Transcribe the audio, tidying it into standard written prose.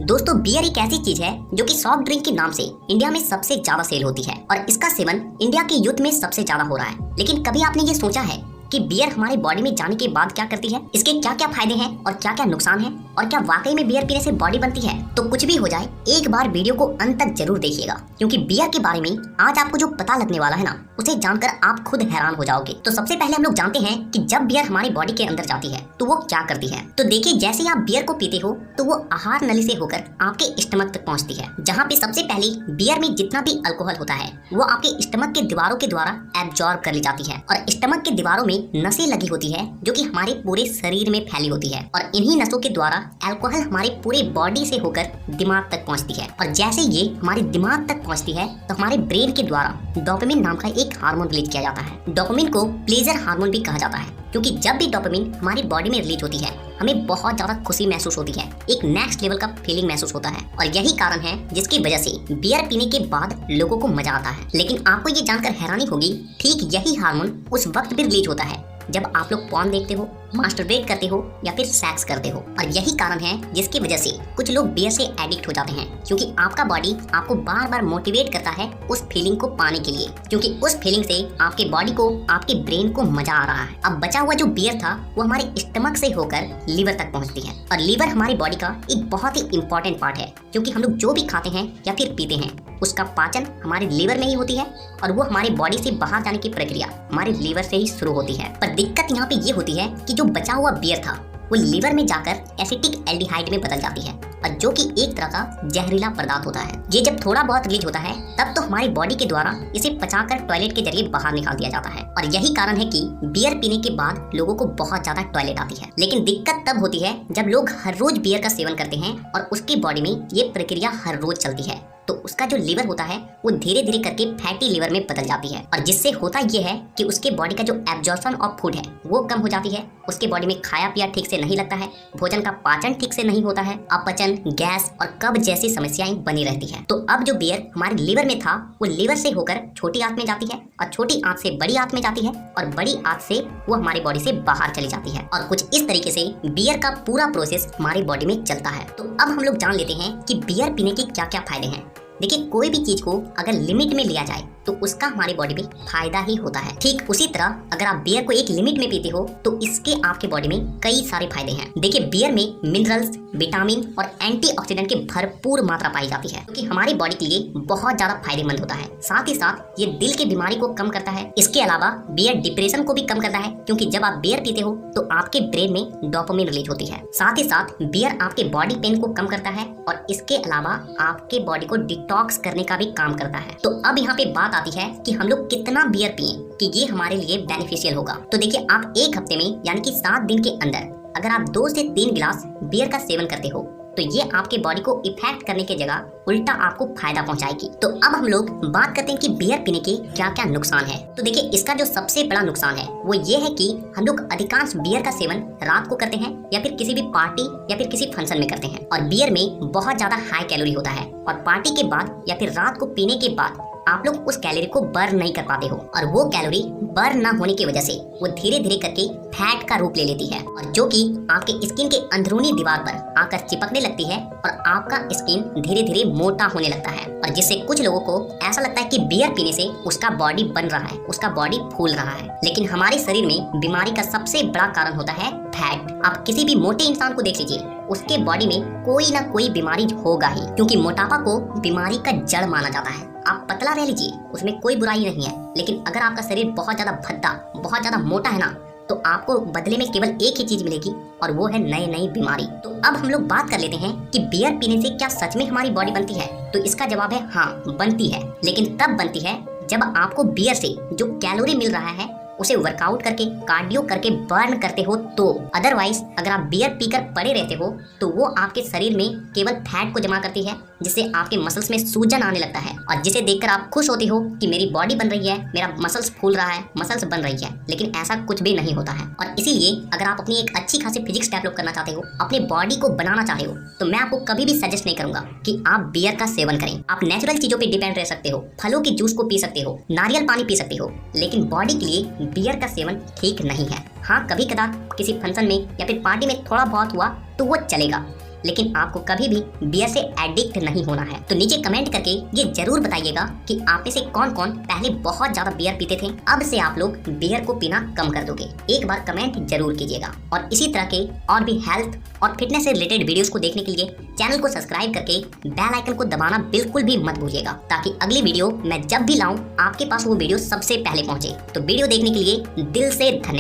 दोस्तों बियर एक ऐसी चीज है जो कि सॉफ्ट ड्रिंक के नाम से इंडिया में सबसे ज्यादा सेल होती है और इसका सेवन इंडिया के यूथ में सबसे ज्यादा हो रहा है। लेकिन कभी आपने ये सोचा है कि बियर हमारे बॉडी में जाने के बाद क्या करती है, इसके क्या क्या फायदे हैं और क्या क्या नुकसान है, और क्या वाकई में बियर पीने से बॉडी बनती है? तो कुछ भी हो जाए एक बार वीडियो को अंत तक जरूर देखिएगा, क्योंकि बियर के बारे में आज आपको जो पता लगने वाला है ना, उसे जानकर आप खुद हैरान हो जाओगे। तो सबसे पहले हम लोग जानते हैं कि जब बियर हमारी बॉडी के अंदर जाती है तो वो क्या करती है। तो देखिए, जैसे आप बियर को पीते हो तो वो आहार नली से होकर आपके स्टमक तक पहुंचती है, जहाँ पे सबसे पहले बियर में जितना भी अल्कोहल होता है वो आपके स्टमक के दीवारों के द्वारा एब्जॉर्ब कर ली जाती है। और स्टमक के दीवारों में नसें लगी होती है जो कि हमारे पूरे शरीर में फैली होती है, और इन्हीं नसों के द्वारा अल्कोहल हमारे पूरे बॉडी से होकर दिमाग तक पहुंचती है। और जैसे ये हमारे दिमाग तक पहुंचती है तो हमारे ब्रेन के द्वारा डोपामिन नाम का एक हार्मोन रिलीज किया जाता है। डोपामिन को प्लेजर हार्मोन भी कहा जाता है, क्योंकि जब भी डोपामिन हमारी बॉडी में रिलीज होती है हमें बहुत ज्यादा खुशी महसूस होती है, एक नेक्स्ट लेवल का फीलिंग महसूस होता है। और यही कारण है जिसकी वजह से बियर पीने के बाद लोगों को मजा आता है। लेकिन आपको ये जानकर हैरानी होगी, ठीक यही हार्मोन उस वक्त भी रिलीज होता है जब आप लोग पॉर्न देखते हो, मास्टरबेट करते हो या फिर सेक्स करते हो। और यही कारण है जिसकी वजह से कुछ लोग बियर से एडिक्ट हो जाते हैं, क्योंकि आपका बॉडी आपको बार बार मोटिवेट करता है उस फीलिंग को पाने के लिए, क्योंकि उस फीलिंग से आपके बॉडी को, आपके ब्रेन को मजा आ रहा है। अब बचा हुआ जो बियर था वो हमारे स्टमक से होकर लीवर तक पहुंचती है, और लीवर हमारी बॉडी का एक बहुत ही इंपॉर्टेंट पार्ट है, क्योंकि हम लोग जो भी खाते हैं या फिर पीते हैं उसका पाचन हमारे लीवर में ही होती है, और वो हमारे बॉडी से बाहर जाने की प्रक्रिया हमारे लीवर से ही शुरू होती है। पर दिक्कत यहाँ पे ये होती है कि जो बचा हुआ बियर था वो लीवर में जाकर एसिटिक एल्डिहाइड में बदल जाती है, और जो कि एक तरह का जहरीला पदार्थ होता है। ये जब थोड़ा बहुत रिलीज होता है तब तो हमारी बॉडी के द्वारा इसे पचाकर टॉयलेट के जरिए बाहर निकाल दिया जाता है। और यही कारण है कि बियर पीने के बाद लोगों को बहुत ज्यादा टॉयलेट आती है। लेकिन दिक्कत तब होती है जब लोग हर रोज बियर का सेवन करते हैं और उसकी बॉडी में ये प्रक्रिया हर रोज चलती है, तो उसका जो लीवर होता है वो धीरे धीरे करके फैटी लीवर में बदल जाती है। और जिससे होता ये है कि उसके बॉडी का जो एब्जॉर्प्शन ऑफ फूड है वो कम हो जाती है, उसके बॉडी में खाया पिया ठीक से नहीं लगता है, भोजन का पाचन ठीक से नहीं होता है, अपचन, गैस और कब्ज जैसी समस्याएं बनी रहती है। तो अब जो बियर हमारे लीवर में था वो लीवर से होकर छोटी आंत में जाती है, और छोटी आंत से बड़ी आंत में जाती है, और बड़ी आंत से वो हमारी बॉडी से बाहर चली जाती है। और कुछ इस तरीके से बियर का पूरा प्रोसेस हमारी बॉडी में चलता है। तो अब हम लोग जान लेते हैं कि बियर पीने के क्या क्या फायदे हैं। देखिए, कोई भी चीज को अगर लिमिट में लिया जाए तो उसका हमारी बॉडी में फायदा ही होता है। ठीक उसी तरह अगर आप बियर को एक लिमिट में पीते हो तो इसके आपके बॉडी में कई सारे फायदे हैं। देखिए, बियर में मिनरल्स, विटामिन और एंटीऑक्सीडेंट की भरपूर मात्रा पाई जाती है, क्योंकि हमारी बॉडी के लिए बहुत ज्यादा फायदेमंद होता है। साथ ही साथ ये दिल की बीमारी को कम करता है। इसके अलावा बियर डिप्रेशन को भी कम करता है, क्योंकि जब आप बियर पीते हो तो आपके ब्रेन में डोपामिन रिलीज होती है। साथ ही साथ बियर आपके बॉडी पेन को कम करता है, और इसके अलावा आपके बॉडी को डिटॉक्स करने का भी काम करता है। तो अब यहाँ पे बात आती है कि हम लोग कितना बियर पिएं कि ये हमारे लिए बेनिफिशियल होगा। तो देखिए, आप एक हफ्ते में यानी कि 7 दिन के अंदर अगर आप 2 से 3 गिलास बियर का सेवन करते हो तो ये आपके बॉडी को इफेक्ट करने की जगह उल्टा आपको फायदा पहुंचाएगी। तो अब हम लोग बात करते हैं कि बियर पीने के क्या क्या नुकसान है। तो देखिए, इसका जो सबसे बड़ा नुकसान है वो ये है कि हम लोग अधिकांश बियर का सेवन रात को करते हैं, या फिर किसी भी पार्टी या फिर किसी फंक्शन में करते हैं, और बियर में बहुत ज्यादा हाई कैलोरी होता है, और पार्टी के बाद या फिर रात को पीने के बाद आप लोग उस कैलोरी को बर्न नहीं कर पाते हो, और वो कैलोरी बर्न ना होने की वजह से वो धीरे धीरे करके फैट का रूप ले लेती है, और जो कि आपके स्किन के अंदरूनी दीवार पर आकर चिपकने लगती है, और आपका स्किन धीरे धीरे मोटा होने लगता है। और जिससे कुछ लोगों को ऐसा लगता है कि बियर पीने से उसका बॉडी बन रहा है, उसका बॉडी फूल रहा है। लेकिन हमारे शरीर में बीमारी का सबसे बड़ा कारण होता है फैट। आप किसी भी मोटे इंसान को देख लीजिए, उसके बॉडी में कोई ना कोई बीमारी होगा ही, क्योंकि मोटापा को बीमारी का जड़ माना जाता है। आप पतला रह लीजिए, उसमें कोई बुराई नहीं है, लेकिन अगर आपका शरीर बहुत ज्यादा भद्दा, बहुत ज्यादा मोटा है ना, तो आपको बदले में केवल एक ही चीज मिलेगी, और वो है नई नई बीमारी। तो अब हम लोग बात कर लेते हैं कि बियर पीने से क्या सच में हमारी बॉडी बनती है। तो इसका जवाब है हाँ, बनती है, लेकिन तब बनती है जब आपको बियर से जो कैलोरी मिल रहा है उसे वर्कआउट करके, कार्डियो करके बर्न करते हो तो। अदरवाइज अगर आप बियर पीकर पड़े रहते हो तो वो आपके शरीर में केवल फैट को जमा करती है, जिससे आपके मसल्स में सूजन आने लगता है, और जिसे देखकर आप खुश होते हो कि मेरी बॉडी बन रही है, मेरा मसल्स फूल रहा है, मसल्स बन रही है। लेकिन ऐसा कुछ भी नहीं होता है। और इसीलिए अगर आप अपनी एक अच्छी खासी फिजिक्स डेवलप करना चाहते हो, अपने बॉडी को बनाना चाहते हो, तो मैं आपको कभी भी सजेस्ट नहीं करूंगा कि आप बियर का सेवन करें। आप नेचुरल चीजों पे डिपेंड रह सकते हो, फलों की जूस को पी सकते हो, नारियल पानी पी सकते हो, लेकिन बॉडी के लिए बियर का सेवन ठीक नहीं है। हाँ, कभी कदार किसी फंक्शन में या फिर पार्टी में थोड़ा बहुत हुआ तो वो चलेगा, लेकिन आपको कभी भी बियर से एडिक्ट नहीं होना है। तो नीचे कमेंट करके ये जरूर बताइएगा कि आप में से कौन कौन पहले बहुत ज्यादा बियर पीते थे, अब से आप लोग बियर को पीना कम कर दोगे। एक बार कमेंट जरूर कीजिएगा और इसी तरह के और भी हेल्थ और फिटनेस से रिलेटेड वीडियोस को देखने के लिए चैनल को सब्सक्राइब करके बेल आइकन को दबाना बिल्कुल भी मत भूलिएगा, ताकि अगली वीडियो मैं जब भी लाऊं आपके पास वो वीडियो सबसे पहले पहुंचे। तो वीडियो देखने के लिए दिल से धन्यवाद।